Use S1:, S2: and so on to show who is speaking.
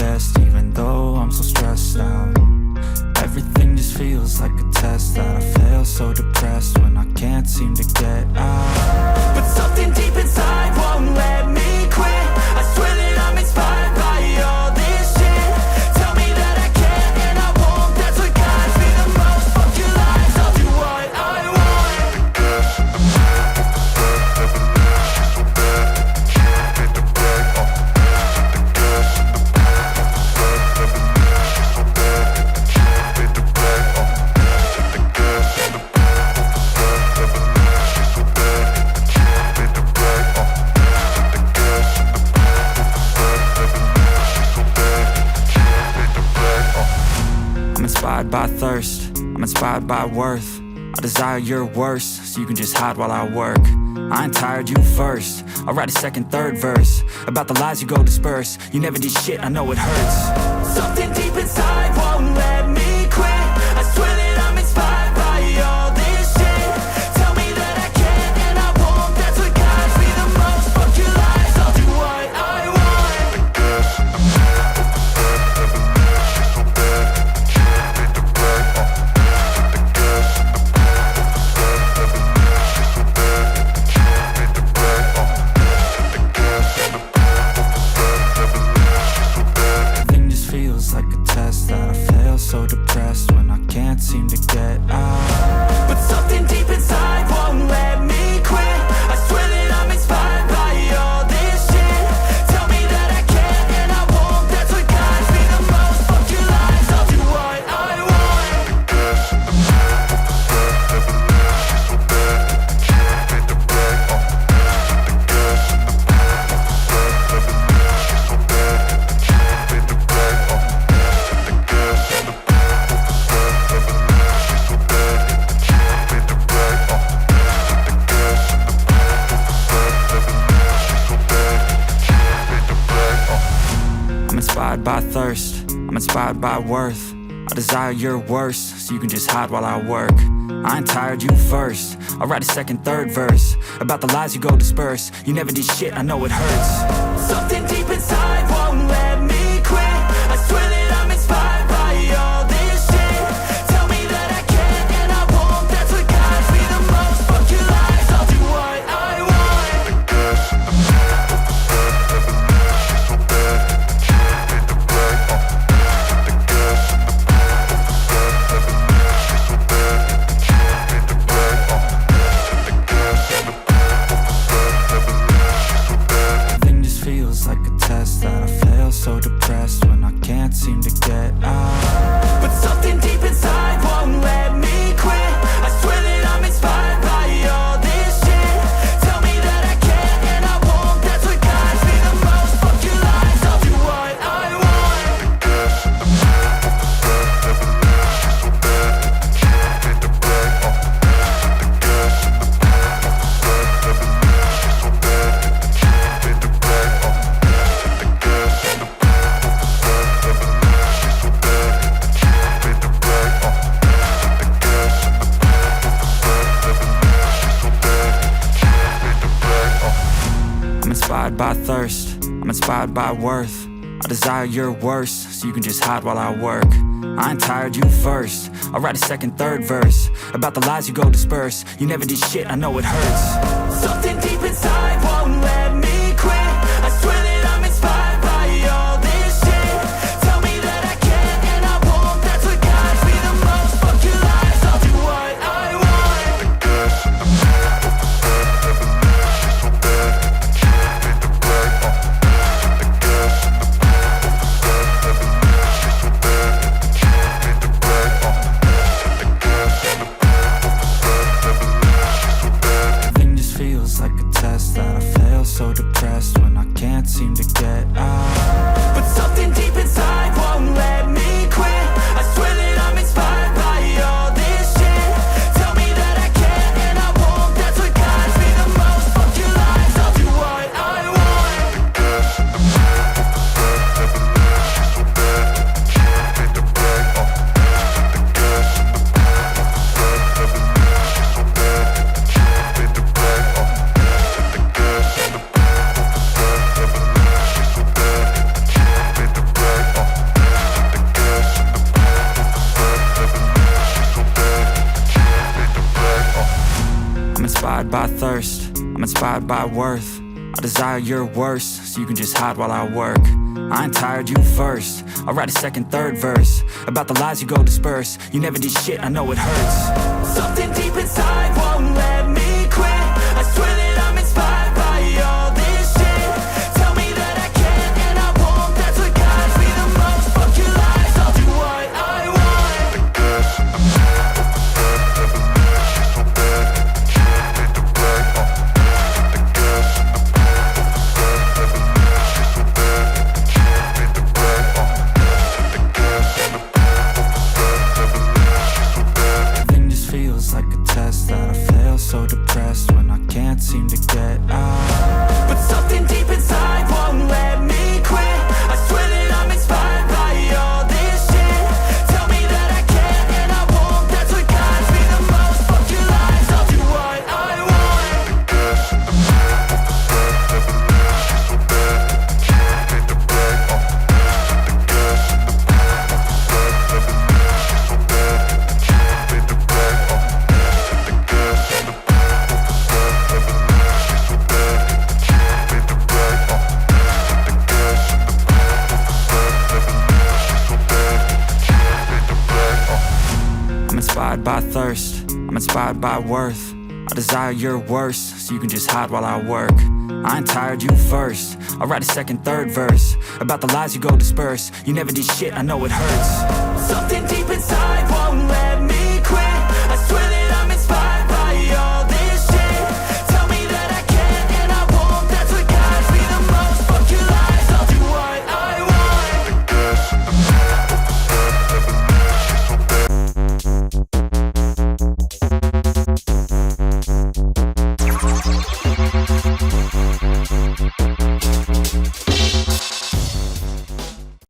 S1: best, even though I'm so stressed out. Everything just feels like a test that I fail, so depressed when I can't seem to get out. But something deep inside won't let me quit. I swear that I'm inspired by all this shit. Tell me that I can and I won't, that's what guides me the most. Fuck your lies, I'll do what I want. I'm inspired by thirst, I'm inspired by worth. I desire your worst, so you can just hide while I work. I ain't tired, you first. I'll write a second, third verse about the lies you go disperse. You never did shit, I know it hurts. Something deep inside won't let me quit. I swear that I'm inspired by all this shit. Tell me that I can and I won't, that's what guides me the most. Fuck your lies, I'll do what I want. Feels like a test that I fail, so depressed when I can't seem to get out. But something deep inside won't let me quit. I swear that I'm inspired by all this shit. Tell me that I can and I won't, that's what guides me the most. Fuck your lies, I'll do what I want. I'm inspired by thirst, I'm inspired by worth. I desire your worst, so you can just hide while I work. I ain't tired, you first. I'll write a second, third verse about the lies you go disperse. You never did shit, I know it hurts. Something deep inside won't let me quit. I swear that I'm inspired by all this shit. Tell me that I can and I won't, that's what guides me the most. Fuck your lies, I'll do what I want. Everything just feels like a test that I fail, so depressed when I can't seem to get out. But something deep inside won't let me quit. I swear that I'm inspired by all this shit. Tell me that I can and I won't, that's what guides me the most. Fuck your lies, I'll do what I want. I'm inspired by thirst, I'm inspired by worth. I desire your worst, so you can just hide while I work. I ain't tired, you first. I'll write a second, third verse about the lies you go disperse. You never did shit, I know it hurts. Something deep inside won't let me quit. I swear that I'm inspired by all this shit. Tell me that I can and I won't, that's what guides me the most. Fuck your lies, I'll do what I want. Everything just feels like a test that I fail, inspired by thirst, I'm inspired by worth. I desire your worst, so you can just hide while I work. I ain't tired, you first. I'll write a second, third verse about the lies you go disperse. You never did shit, I know it hurts. Something deep inside won't let me quit. I swear that I'm inspired by all this shit. Tell me that I can and I won't. That's what guides me the most. Fuck your lies, I'll do what I want.
S2: The gas in the back of the bed, never leave. She's so bad that the chick made the brag. The gas in the back of the bed, never leave. She's so bad that the chick made the brag. The gas in the back of the bed, never leave. She's so bad.
S1: Everything just feels like a test that I fail, so depressed when I can't seem to get out. But something deep inside won't let me quit. I swear that I'm inspired by all this shit. Tell me that I can and I won't. That's what guides me the most. Fuck your lies, I'll do what I want.
S2: The gas in the back of the bed, never leave. She's so bad that the chick made the brag. The gas in the back of the bed, never leave. She's so bad that the chick made the brag. The gas in the back of the bed, never leave. She's so bad that the chick made the brag. The gas in the back of the bed, never leave. She's so bad that the chick made the brag.
S1: I'm inspired by thirst, I'm inspired by worth. I desire your worst, so you can just hide while I work. I ain't tired, you first. I'll write a second, third verse about the lies you go disperse. You never did shit, I know it hurts. Something deep